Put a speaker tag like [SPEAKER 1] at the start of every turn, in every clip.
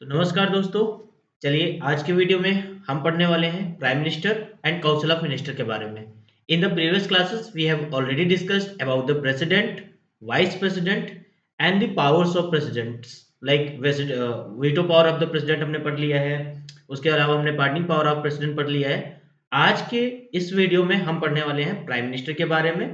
[SPEAKER 1] तो नमस्कार दोस्तों। चलिए आज के वीडियो में हम पढ़ने वाले हैं prime minister and council of minister के बारे में। In the previous classes we have already discussed about the president, vice president and the powers of presidents like veto power of the president हमने पढ़ लिया है। उसके अलावा हमने पार्डनिंग पावर ऑफ प्रेसिडेंट पढ़ लिया है। आज के इस वीडियो में हम पढ़ने वाले हैं प्राइम मिनिस्टर के बारे में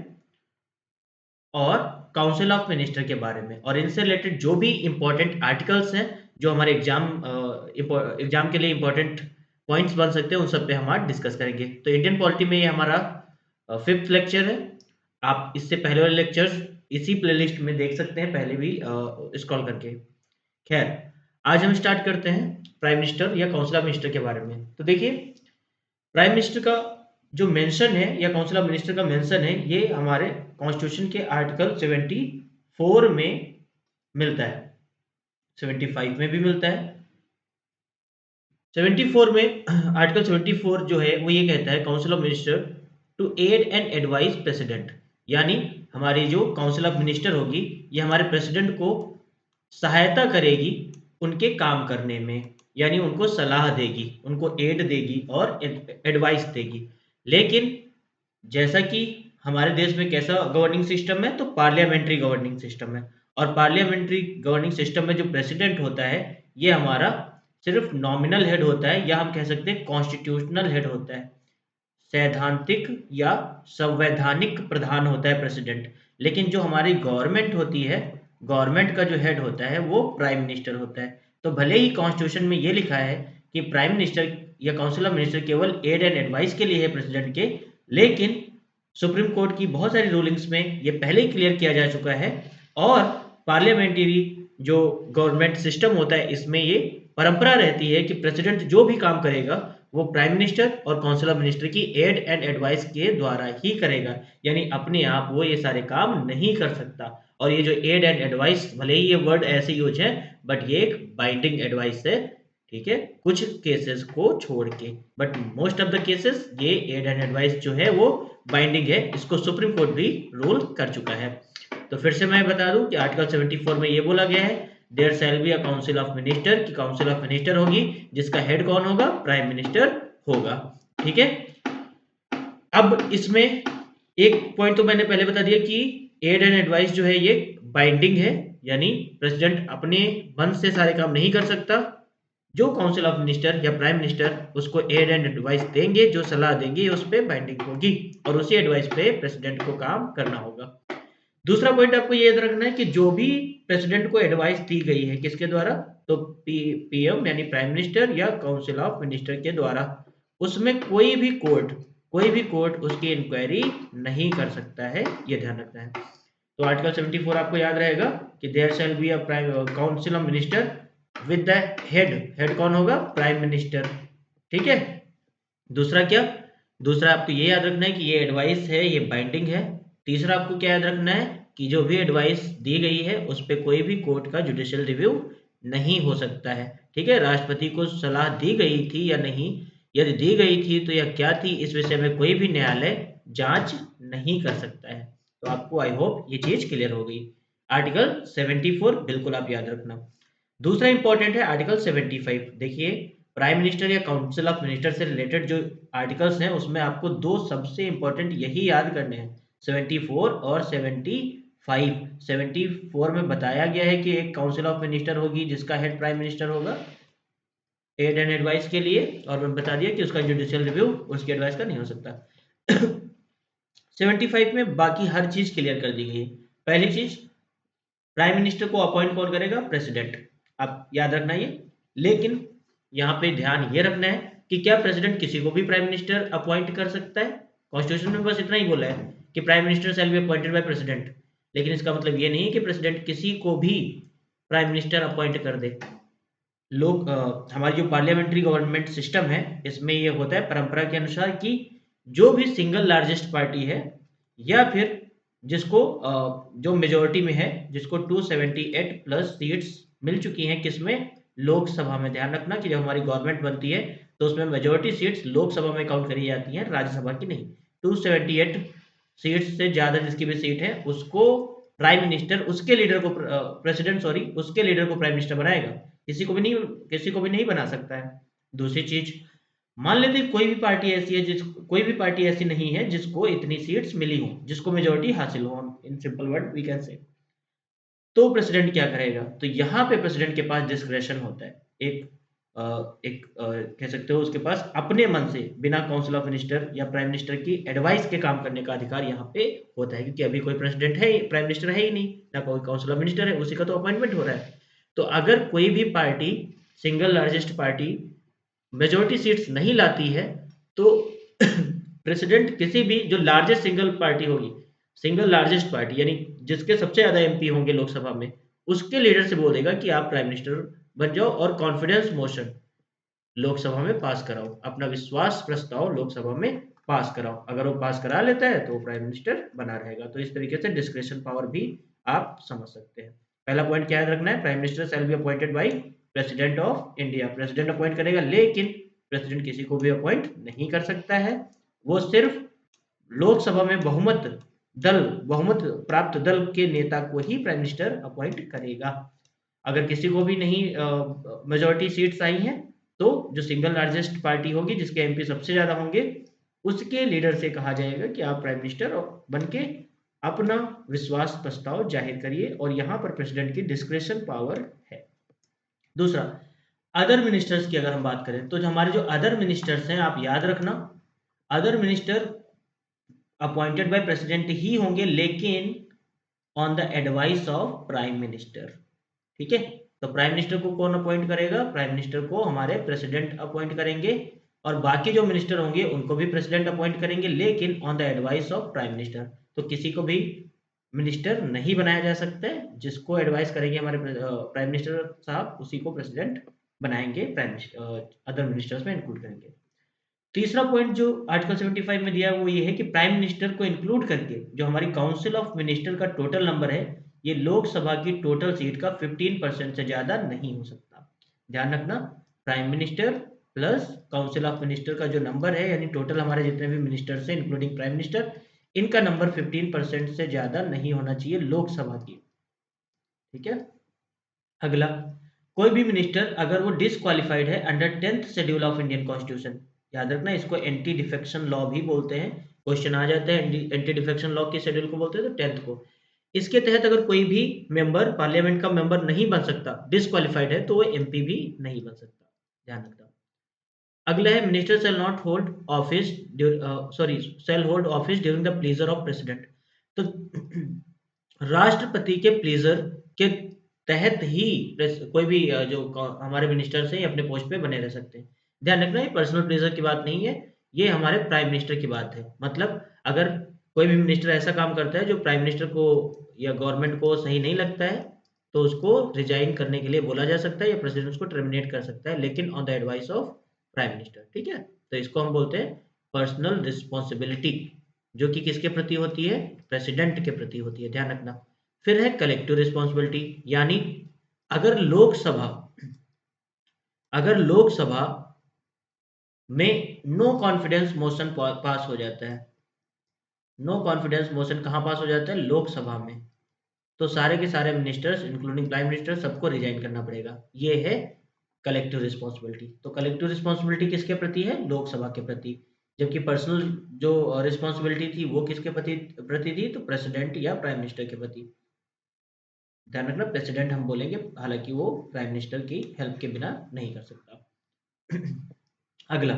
[SPEAKER 1] और काउंसिल ऑफ मिनिस्टर के बारे में, और इनसे रिलेटेड जो भी इंपॉर्टेंट आर्टिकल्स हैं जो हमारे एग्जाम के लिए इंपॉर्टेंट पॉइंट्स बन सकते हैं उन सब पे हम आज डिस्कस करेंगे। तो इंडियन पॉलिटी में ये हमारा फिफ्थ लेक्चर है। आप इससे पहले वाले लेक्चर्स इसी प्लेलिस्ट में देख सकते हैं, पहले भी स्क्रॉल करके। खैर, आज हम स्टार्ट करते हैं प्राइम मिनिस्टर या काउंसिल ऑफ मिनिस्टर के बारे में। तो देखिए, प्राइम मिनिस्टर का जो मेंशन है या काउंसिल ऑफ मिनिस्टर का मेंशन है, ये हमारे कॉन्स्टिट्यूशन के आर्टिकल 74 में मिलता है, 75 में भी मिलता है। 74 में आर्टिकल 74 जो है वो ये कहता है council of minister to aid and advice president, यानी हमारी जो काउंसिल ऑफ मिनिस्टर होगी ये हमारे प्रेसिडेंट को सहायता करेगी उनके काम करने में, यानी उनको सलाह देगी, उनको एड देगी और एडवाइस देगी। लेकिन जैसा कि हमारे देश में कैसा गवर्निंग सिस्टम है, तो पार्लियामेंट्री गवर्निंग सिस्टम है, और पार्लियामेंट्री गवर्निंग सिस्टम में जो प्रेसिडेंट होता है ये हमारा सिर्फ नॉमिनल हेड होता है, या हम कह सकते हैं कॉन्स्टिट्यूशनल हेड होता है, सैद्धांतिक या संवैधानिक प्रधान होता है प्रेसिडेंट। लेकिन जो हमारी गवर्नमेंट होती है, गवर्नमेंट का जो हेड होता है वो प्राइम मिनिस्टर होता है। तो भले ही कॉन्स्टिट्यूशन में ये लिखा है कि प्राइम मिनिस्टर या काउंसिल ऑफ मिनिस्टर केवल एड एंड एडवाइस के लिए है प्रेसिडेंट के, लेकिन सुप्रीम कोर्ट की बहुत सारी रूलिंग्स में ये पहले ही क्लियर किया जा चुका है, और पार्लियामेंट्री जो गवर्नमेंट सिस्टम होता है इसमें ये परंपरा रहती है कि प्रेसिडेंट जो भी काम करेगा वो प्राइम मिनिस्टर और काउंसिल ऑफ मिनिस्टर की एड एंड एडवाइस के द्वारा ही करेगा, यानी अपने आप वो ये सारे काम नहीं कर सकता। और ये जो एड एंड एडवाइस, भले ही ये वर्ड ऐसे यूज है, बट ये एक बाइंडिंग एडवाइस है, ठीक है, कुछ केसेस को छोड़ के, but most of the cases ये एड एंड एडवाइस जो है वो बाइंडिंग है। इसको सुप्रीम कोर्ट भी रूल कर चुका है। तो फिर से मैं बता दूं कि आर्टिकल 74 में ये बोला गया है, there shall be a council of minister, की काउंसिल ऑफ मिनिस्टर होगी जिसका हेड कौन होगा, प्राइम मिनिस्टर होगा। ठीक है, अब इसमें एक पॉइंट तो मैंने पहले बता दिया कि एड एंड एडवाइस जो है ये बाइंडिंग है, यानी प्रेसिडेंट अपने मन से सारे काम नहीं कर सकता। जो काउंसिल ऑफ मिनिस्टर या प्राइम मिनिस्टर उसको एड एंड एडवाइस देंगे, जो सलाह देंगे उस पर बाइंडिंग होगी, और उसी एडवाइस पे प्रेसिडेंट को काम करना होगा। दूसरा पॉइंट आपको ये याद रखना है कि जो भी प्रेसिडेंट को एडवाइस दी गई है किसके द्वारा, तो पीएम यानी प्राइम मिनिस्टर या काउंसिल ऑफ मिनिस्टर के द्वारा, उसमें कोई भी कोर्ट उसकी इंक्वायरी नहीं कर सकता है, ये ध्यान रखना है। तो आर्टिकल 74 आपको याद रहेगा कि there shall be a council of minister with the head कौन होगा, प्राइम मिनिस्टर। ठीक है, दूसरा क्या, दूसरा आपको ये याद रखना है कि ये एडवाइस है, ये बाइंडिंग है। तीसरा आपको क्या याद रखना है कि जो भी एडवाइस दी गई है उस पर कोई भी कोर्ट का जुडिशियल रिव्यू नहीं हो सकता है। ठीक है, राष्ट्रपति को सलाह दी गई थी या नहीं, यदि दी गई थी तो यह क्या थी, इस विषय में कोई भी न्यायालय जांच नहीं कर सकता है। तो आपको आई होप ये चीज क्लियर हो गई। आर्टिकल 74 बिल्कुल आप याद रखना। दूसरा इंपॉर्टेंट है आर्टिकल 75। देखिए, प्राइम मिनिस्टर या काउंसिल ऑफ मिनिस्टर से रिलेटेड जो आर्टिकल्स हैं उसमें आपको दो सबसे इंपॉर्टेंट यही याद करने हैं, 74 और 75। 74 में बताया गया है कि एक काउंसिल ऑफ मिनिस्टर होगी जिसका हेड प्राइम मिनिस्टर होगा एड एंड एडवाइस के लिए, और मैं बता दिया कि उसका जुडिशियल रिव्यू उसकी एडवाइस का नहीं हो सकता। 75 में बाकी हर चीज क्लियर कर दी गई है। पहली चीज, प्राइम मिनिस्टर को अपॉइंट कौन करेगा, प्रेसिडेंट, आप याद रखना ये। लेकिन यहाँ पे ध्यान ये रखना है कि क्या प्रेसिडेंट किसी को भी प्राइम मिनिस्टर अपॉइंट कर सकता है। कॉन्स्टिट्यूशन में बस इतना ही बोला है कि prime minister shall be appointed by president, लेकिन इसका मतलब ये नहीं कि प्रेसिडेंट किसी को भी प्राइम मिनिस्टर अपॉइंट कर दे। लोग हमारी जो पार्लियामेंट्री गवर्नमेंट सिस्टम है इसमें ये होता है परंपरा के अनुसार कि जो भी सिंगल लार्जेस्ट पार्टी है, या फिर जिसको जो मेजोरिटी में है, जिसको 278 प्लस सीट्स मिल चुकी हैं, किसमें, लोकसभा में। ध्यान रखना कि जब हमारी गवर्नमेंट बनती है तो उसमें मेजोरिटी सीट्स लोकसभा में काउंट करी जाती हैं, राज्यसभा की नहीं। 278 सीट्स से ज्यादा जिसकी भी सीट है उसको प्राइम मिनिस्टर, उसके लीडर को प्रेसिडेंट, सॉरी, उसके लीडर को प्राइम मिनिस्टर बनाएगा। किसी को भी नहीं बना सकता है। दूसरी चीज, मान लेते हैं कोई भी पार्टी ऐसी है कोई भी पार्टी ऐसी नहीं है जिसको इतनी सीट्स मिली हो, जिसको मेजोरिटी हासिल हो, in simple word we can say, तो प्रेसिडेंट क्या करेगा? तो यहाँ पे प्रेसिडेंट के पास डिस्क्रेशन होता है, कह सकते हो उसके पास अपने मन से बिना काउंसिल ऑफ मिनिस्टर या प्राइम मिनिस्टर की एडवाइस के काम करने का अधिकार यहाँ पे होता है, क्योंकि अभी कोई प्रेसिडेंट है, प्राइम मिनिस्टर है ही नहीं, ना कोई काउंसिल ऑफ मिनिस्टर है, उसी का तो अपॉइंटमेंट हो रहा है। तो अगर कोई भी party, single largest party majority seats नहीं लाती है, तो प्रेसिडेंट किसी भी जो लार्जेस्ट सिंगल पार्टी होगी, सिंगल लार्जेस्ट पार्टी यानी जिसके सबसे ज्यादा एमपी होंगे लोकसभा में, उसके लीडर से बोल देगा कि आप प्राइम मिनिस्टर बन जाओ और कॉन्फिडेंस मोशन लोकसभा में पास कराओ, अपना विश्वास प्रस्ताव लोकसभा में पास कराओ। अगर वो पास करा लेता है तो वो प्राइम मिनिस्टर बना रहेगा। तो इस तरीके से डिस्क्रिप्शन पावर भी आप समझ सकते हैं। पहला पॉइंट क्या याद रखना है? Prime minister shall be appointed by president of India. President appoint करेगा, लेकिन प्रेसिडेंट किसी को भी अपॉइंट नहीं कर सकता है, वो सिर्फ लोकसभा में बहुमत प्राप्त दल के नेता को ही प्राइम मिनिस्टर अपॉइंट करेगा। अगर किसी को भी नहीं मेजोरिटी सीट्स आई हैं, तो जो सिंगल लार्जेस्ट पार्टी होगी जिसके एमपी सबसे ज्यादा होंगे, उसके लीडर से कहा जाएगा कि आप प्राइम मिनिस्टर बन के अपना विश्वास प्रस्ताव जाहिर करिए, और यहाँ पर प्रेसिडेंट की डिस्क्रेशन पावर है। दूसरा, अदर मिनिस्टर्स की अगर हम बात करें, तो जो हमारे जो अदर मिनिस्टर्स हैं, आप याद रखना, other minister appointed by president ही होंगे, लेकिन on the advice of prime minister. ठीक है, तो प्राइम मिनिस्टर को कौन अपॉइंट करेगा? प्राइम मिनिस्टर को हमारे प्रेसिडेंट अपॉइंट करेंगे, और बाकी जो मिनिस्टर होंगे उनको भी प्रेसिडेंट अपॉइंट करेंगे, लेकिन on the advice of prime minister. तो किसी को भी मिनिस्टर नहीं बनाया जा सकता है, जिसको एडवाइस करेंगे हमारे प्राइम मिनिस्टर साहब, उसी को प्रेसिडेंट बनाएंगे, प्राइम अदर मिनिस्टर्स में इंक्लूड करेंगे। तीसरा पॉइंट जो आर्टिकल 75 में दिया है वो ये है कि प्राइम मिनिस्टर को इंक्लूड करके जो हमारी काउंसिल ऑफ मिनिस्टर का टोटल नंबर है, ये लोकसभा की टोटल सीट का 15% से ज्यादा नहीं हो सकता। ध्यान रखना, prime minister plus council of minister का जो नंबर है, यानी टोटल हमारे जितने भी मिनिस्टर्स हैं इंक्लूडिंग प्राइम मिनिस्टर, इनका नंबर 15% से ज्यादा नहीं होना चाहिए लोकसभा की। ठीक है। अगला, कोई भी मिनिस्टर अगर वो डिसक्वालिफाइड है under 10th schedule of Indian constitution, याद रखना इसको एंटी डिफेक्शन लॉ भी बोलते हैं, क्वेश्चन आ जाता है एंटी डिफेक्शन लॉ के शेड्यूल को बोलते हैं, तो 10th को। इसके तहत अगर कोई भी मेंबर पार्लियामेंट का मेंबर नहीं बन सकता, डिसक्वालिफाइड है, तो वो एमपी भी नहीं बन सकता। ध्यान रखना। अगला है, minister shall not hold office shall hold office during the pleasure of president. तो राष्ट्रपति के प्लेजर के तहत ही कोई भी जो हमारे मिनिस्टर्स हैं अपने पोस्ट पे बने रह सकते हैं। ध्यान रखना, ये पर्सनल प्लेजर की बात नहीं है, ये हमारे प्राइम मिनिस्टर की बात है। मतलब अगर कोई भी मिनिस्टर ऐसा काम करता है जो प्राइम मिनिस्टर को या गवर्नमेंट को सही नहीं लगता है, तो उसको रिजाइन करने के लिए बोला जा सकता है, या प्रेसिडेंट उसको टर्मिनेट कर सकता है, लेकिन on the advice of prime minister. ठीक है, तो इसको हम बोलते हैं पर्सनल रिस्पॉन्सिबिलिटी, जो कि किसके प्रति होती है? प्रेसिडेंट के प्रति होती है। ध्यान रखना। फिर है कलेक्टिव रिस्पॉन्सिबिलिटी, यानी अगर लोकसभा में नो कॉन्फिडेंस मोशन पास हो जाता है, नो कॉन्फिडेंस मोशन कहाँ पास हो जाता है? लोकसभा में। तो सारे के सारे मिनिस्टर्स इंक्लूडिंग प्राइम मिनिस्टर सबको रिजाइन करना पड़ेगा। ये है कलेक्टिव रिस्पॉन्सिबिलिटी। तो कलेक्टिव रिस्पॉन्सिबिलिटी किसके प्रति है? लोकसभा के प्रति। जबकि पर्सनल जो रिस्पॉन्सिबिलिटी थी वो किसके प्रति थी? तो प्रेसिडेंट या प्राइम मिनिस्टर के प्रति। ध्यान रखना, प्रेसिडेंट हम बोलेंगे, हालांकि वो प्राइम मिनिस्टर की हेल्प के बिना नहीं कर सकता। अगला,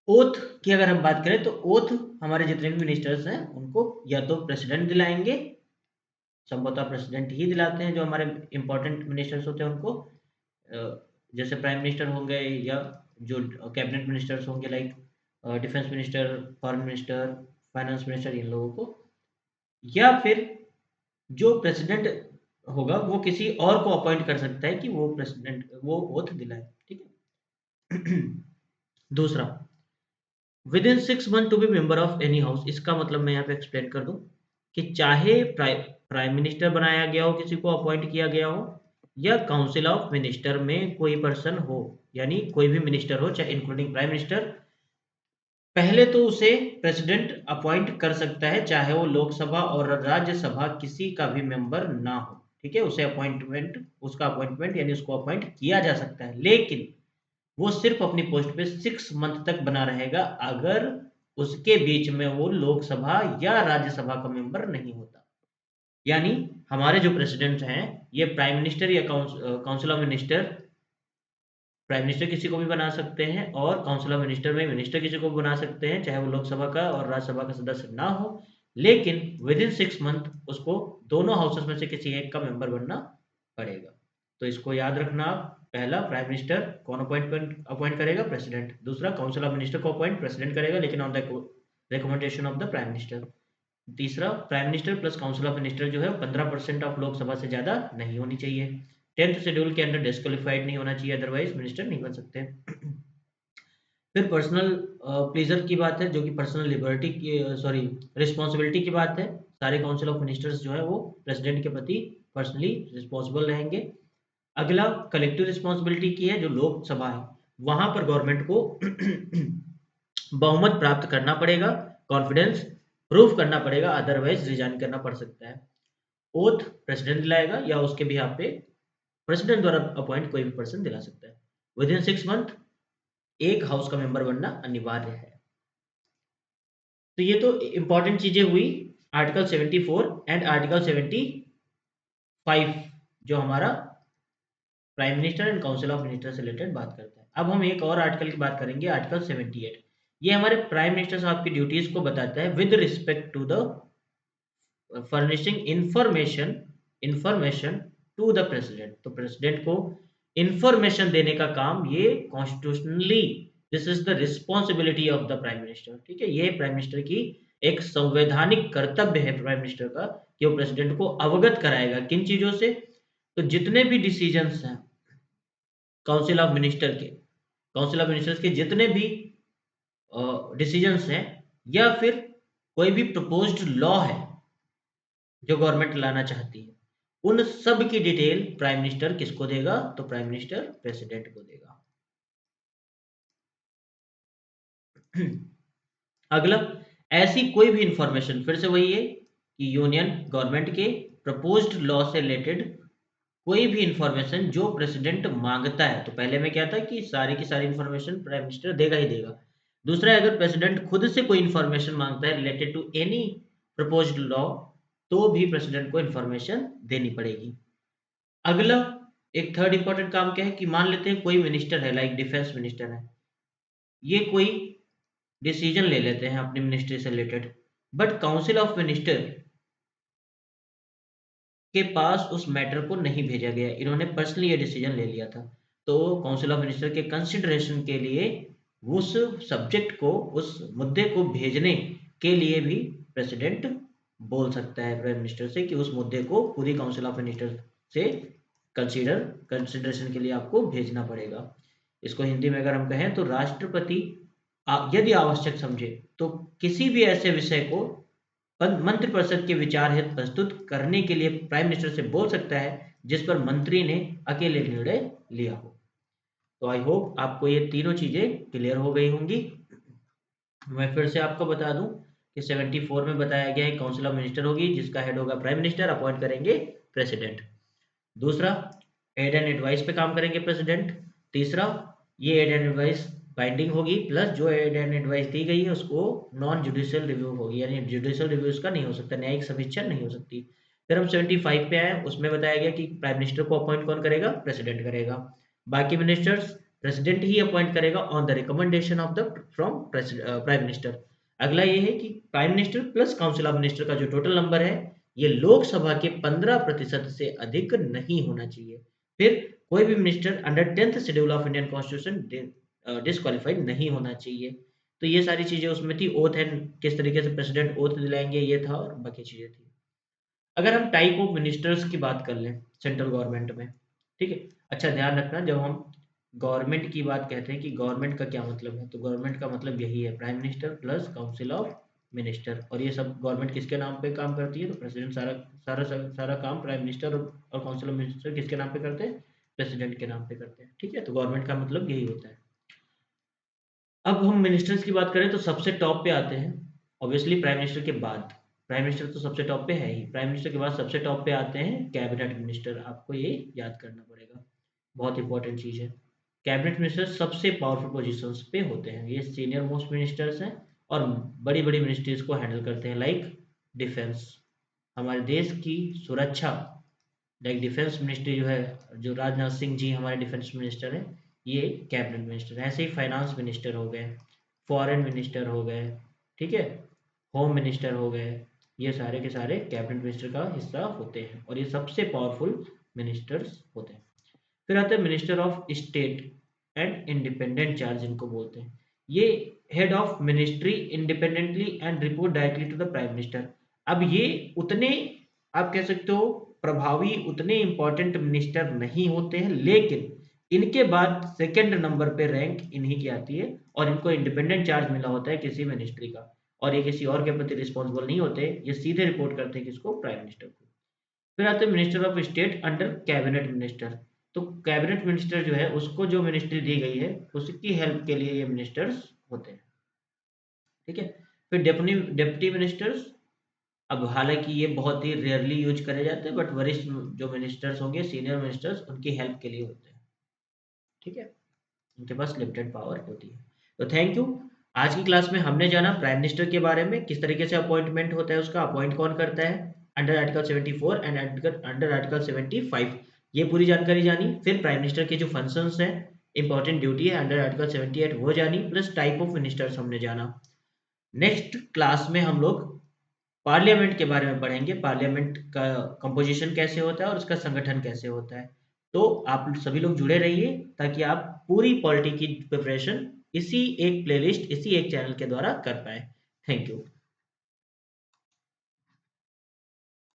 [SPEAKER 1] ओथ की अगर हम बात करें, तो ओथ हमारे जितने भी मिनिस्टर्स हैं उनको या तो प्रेसिडेंट दिलाएंगे, संभवतः प्रेसिडेंट ही दिलाते हैं जो हमारे इंपॉर्टेंट मिनिस्टर्स होते हैं उनको, जैसे प्राइम मिनिस्टर होंगे या जो कैबिनेट मिनिस्टर्स होंगे, like defence minister, foreign minister, finance minister, इन लोगों को। या फिर जो प्रेसिडेंट होगा वो किसी और को अपॉइंट कर सकता है कि वो ओथ दिलाए। ठीक है। दूसरा, within 6 month to be member of any house. इसका मतलब मैं यहाँ पे एक्सप्लेन कर दूं कि चाहे प्राइम मिनिस्टर बनाया गया हो, किसी को अपॉइंट किया गया हो, या काउंसिल ऑफ मिनिस्टर में कोई पर्सन हो, यानी कोई भी मिनिस्टर हो, चाहे इंक्लूडिंग प्राइम मिनिस्टर, पहले तो उसे प्रेसिडेंट अपॉइंट कर सकता है, चाहे वो लोकसभा और राज्यसभा किसी का भी मेंबर ना हो। ठीक है, उसका अपॉइंटमेंट यानी उसको अपॉइंट किया जा सकता है, लेकिन वो सिर्फ अपनी पोस्ट पे 6 मंथ तक बना रहेगा अगर उसके बीच में वो लोकसभा या राज्यसभा का मेंबर नहीं होता। यानी हमारे जो प्रेसिडेंट हैं ये प्राइम मिनिस्टर या council of minister, prime minister किसी को भी बना सकते हैं और काउंसिल ऑफ मिनिस्टर में मिनिस्टर किसी को भी बना सकते हैं, चाहे वो लोकसभा का और राज्यसभा का सदस्य ना हो, लेकिन विद इन 6 मंथ उसको दोनों हाउसेस में से किसी एक का मेंबर बनना पड़ेगा। तो इसको याद रखना आप, पहला प्राइम मिनिस्टर कौन अपॉइंट करेगा? प्रेसिडेंट। दूसरा काउंसिल ऑफ मिनिस्टर को अपॉइंट प्रेसिडेंट करेगा, लेकिन on the recommendation of the prime minister. तीसरा prime minister plus council of minister जो है 15% ऑफ लोकसभा से ज्यादा नहीं होनी चाहिए। 10th शेड्यूल के अंदर डिस्क्वालीफाइड नहीं होना चाहिए, अदरवाइज मिनिस्टर नहीं बन सकते। फिर पर्सनल प्लेजर की बात है, जो कि पर्सनल लिबर्टी की सॉरी रिस्पॉन्सिबिलिटी की बात है। सारे काउंसिल ऑफ मिनिस्टर्स जो है वो प्रेसिडेंट के प्रति पर्सनली रिस्पॉन्सिबल रहेंगे। अगला कलेक्टिव रिस्पॉन्सिबिलिटी की है, जो लोकसभा है वहां पर गवर्नमेंट को बहुमत प्राप्त करना पड़ेगा, कॉन्फिडेंस प्रूव करना पड़ेगा, अदरवाइज रिजाइन करना पड़ सकता है। ओथ प्रेसिडेंट दिलाएगा या उसके बिहाफ पे प्रेसिडेंट द्वारा अपॉइंट कोई भी पर्सन दिला सकता है। विद इन 6 मंथ एक हाउस का मेंबर बनना अनिवार्य है। तो ये तो इंपॉर्टेंट चीजें हुई आर्टिकल 74 एंड आर्टिकल 75, जो हमारा prime minister and council of minister से रिलेटेड बात करता है। अब हम एक और आर्टिकल की बात करेंगे, आर्टिकल 78। ये हमारे प्राइम मिनिस्टर साहब की ड्यूटीज को बताता है with respect to the furnishing information to the president. तो प्रेसिडेंट को इंफॉर्मेशन देने का काम ये constitutionally, this is the responsibility of the prime minister. ठीक है, ये प्राइम मिनिस्टर की एक संवैधानिक कर्तव्य है प्राइम मिनिस्टर का कि वो प्रेसिडेंट को अवगत कराएगा किन चीजों से? तो जितने भी डिसीजंस हैं काउंसिल ऑफ मिनिस्टर के, काउंसिल ऑफ मिनिस्टर्स के जितने भी डिसीजंस हैं, या फिर कोई भी प्रपोज्ड लॉ है जो गवर्नमेंट लाना चाहती है, उन सब की डिटेल प्राइम मिनिस्टर किसको देगा? तो प्राइम मिनिस्टर प्रेसिडेंट को देगा। अगला, ऐसी कोई भी इंफॉर्मेशन, फिर से वही है कि यूनियन गवर्नमेंट के प्रपोज्ड लॉ से रिलेटेड कोई भी इंफॉर्मेशन जो प्रेसिडेंट मांगता है, तो पहले में क्या था कि सारी की सारी इंफॉर्मेशन प्राइम मिनिस्टर देगा ही देगा। दूसरा, अगर प्रेसिडेंट खुद से कोई इंफॉर्मेशन मांगता है related to any proposed law, तो भी प्रेसिडेंट को इंफॉर्मेशन देनी पड़ेगी। अगला, एक थर्ड इंपॉर्टेंट काम क्या है कि मान लेते हैं कोई मिनिस्टर है, लाइक डिफेंस मिनिस्टर है, ये कोई डिसीजन ले लेते हैं अपनी मिनिस्ट्री से related, but council of minister के पास उस मैटर को नहीं भेजा गया, इन्होंने पर्सनली ये डिसीजन ले लिया था, तो काउंसिल ऑफ मिनिस्टर के कंसिडरेशन के लिए उस सब्जेक्ट को, उस मुद्दे को भेजने के लिए भी प्रेसिडेंट बोल सकता है प्राइम मिनिस्टर से कि उस मुद्दे को पूरी काउंसिल ऑफ मिनिस्टर से कंसिडरेशन के लिए आपको भेजना पड़ेगा। इसको हिंदी में अगर हम कहें तो राष्ट्रपति यदि आवश्यक समझे तो किसी भी ऐसे विषय को मंत्रिपरिषद के विचार हेतु प्रस्तुत करने के लिए प्राइम मिनिस्टर से बोल सकता है जिस पर मंत्री ने अकेले निर्णय लिया हो। तो आई होप आपको ये तीनों चीजें क्लियर हो गई होंगी। मैं फिर से आपको बता दूं कि 74 में बताया गया है काउंसिल ऑफ मिनिस्टर होगी जिसका हेड होगा प्राइम मिनिस्टर, अपॉइंट करेंगे प्रेसिडेंट। दूसरा, एड एंड एडवाइस पे काम करेंगे प्रेसिडेंट। तीसरा, ये एड एंड एडवाइस बाइंडिंग होगी, प्लस जो एड एंड एडवाइस दी गई है उसको नॉन जुडिशियल रिव्यू होगी, यानी जुडिशियल रिव्यू इसका नहीं हो सकता, न्यायिक समीक्षा नहीं हो सकती। फिर हम 75 पे आए, उसमें बताया गया कि प्राइम मिनिस्टर को अपॉइंट कौन करेगा? प्रेसिडेंट करेगा। बाकी मिनिस्टर्स प्रेसिडेंट ही अपॉइंट करेगा on the recommendation of the from prime minister. अगला ये है कि prime minister plus council of minister का जो टोटल नंबर है ये लोकसभा के 15% से अधिक नहीं होना चाहिए। फिर कोई भी minister under 10th schedule of Indian constitution disqualified नहीं होना चाहिए। तो ये सारी चीजें उसमें थी, ओथ एंड किस तरीके से प्रेसिडेंट ओथ दिलाएंगे ये था, और बाकी चीजें थी। अगर हम टाइप ऑफ मिनिस्टर्स की बात कर लें सेंट्रल गवर्नमेंट में, ठीक है, अच्छा ध्यान रखना जब हम गवर्नमेंट की बात कहते हैं कि गवर्नमेंट का क्या मतलब है, तो गवर्नमेंट का मतलब यही है prime minister plus council of minister. और ये सब गवर्नमेंट किसके नाम पे काम करती है? तो प्रेसिडेंट सारा सारा सारा काम प्राइम मिनिस्टर और काउंसिल ऑफ मिनिस्टर किसके नाम पे करते हैं? प्रेसिडेंट के नाम पे करते हैं। ठीक है, तो गवर्नमेंट का मतलब यही होता है। अब हम मिनिस्टर्स की बात करें तो सबसे टॉप पे आते हैं ऑब्वियसली प्राइम मिनिस्टर के बाद प्राइम मिनिस्टर तो सबसे टॉप पे है ही। प्राइम मिनिस्टर के बाद सबसे टॉप पे आते हैं कैबिनेट मिनिस्टर, आपको ये याद करना पड़ेगा, बहुत इंपॉर्टेंट चीज़ है। कैबिनेट मिनिस्टर सबसे पावरफुल पोजीशंस पे होते हैं, ये सीनियर मोस्ट मिनिस्टर्स हैं और बड़ी बड़ी मिनिस्ट्रीज को हैंडल करते हैं, लाइक डिफेंस, हमारे देश की सुरक्षा, लाइक डिफेंस मिनिस्ट्री जो है, जो राजनाथ सिंह जी हमारे डिफेंस मिनिस्टर हैं, ये कैबिनेट मिनिस्टर। ऐसे ही फाइनेंस मिनिस्टर हो गए, फॉरेन मिनिस्टर हो गए, ठीक है, होम मिनिस्टर हो गए, ये सारे के सारे कैबिनेट मिनिस्टर का हिस्सा होते हैं और ये सबसे पावरफुल मिनिस्टर्स होते हैं। फिर आते हैं minister of state and independent charge, इनको बोलते हैं। ये head of ministry independently and report directly to the prime minister. अब ये उतने, आप कह सकते हो प्रभावी, उतने इंपॉर्टेंट मिनिस्टर नहीं होते हैं, लेकिन इनके बाद सेकंड नंबर पे रैंक इन्हीं की आती है और इनको इंडिपेंडेंट चार्ज मिला होता है किसी मिनिस्ट्री का, और ये किसी और के प्रति रिस्पॉन्सिबल नहीं होते, ये सीधे रिपोर्ट करते हैं किसको, प्राइम मिनिस्टर को। फिर आते हैं minister of state under cabinet minister. तो कैबिनेट मिनिस्टर जो है उसको जो मिनिस्ट्री दी गई है उसकी हेल्प के लिए ये मिनिस्टर्स होते हैं, ठीक है। फिर डेप्टी मिनिस्टर्स, अब हालांकि ये बहुत ही रेयरली यूज करे जाते हैं, बट वरिष्ठ जो मिनिस्टर्स होंगे, सीनियर मिनिस्टर्स, उनकी हेल्प के लिए होते हैं, ठीक है, उनके पास लिमिटेड पावर होती है। तो थैंक यू। आज की क्लास में हमने जाना प्राइम मिनिस्टर के बारे में, किस तरीके से अपॉइंटमेंट होता है, उसका अपॉइंट कौन करता है under article 74 and under article 75, ये पूरी जानकारी जानी। फिर प्राइम मिनिस्टर के जो फंक्शंस हैं, इंपॉर्टेंट ड्यूटी है अंडर आर्टिकल 78, वो जानी, प्लस टाइप ऑफ मिनिस्टर्स हमने जाना। नेक्स्ट क्लास में हम लोग पार्लियामेंट के बारे में पढ़ेंगे, पार्लियामेंट का कंपोजिशन कैसे होता है और उसका संगठन कैसे होता है। तो आप सभी लोग जुड़े रहिए ताकि आप पूरी पॉलिटी की प्रिपरेशन इसी एक प्लेलिस्ट, इसी एक चैनल के द्वारा कर पाए। Thank you.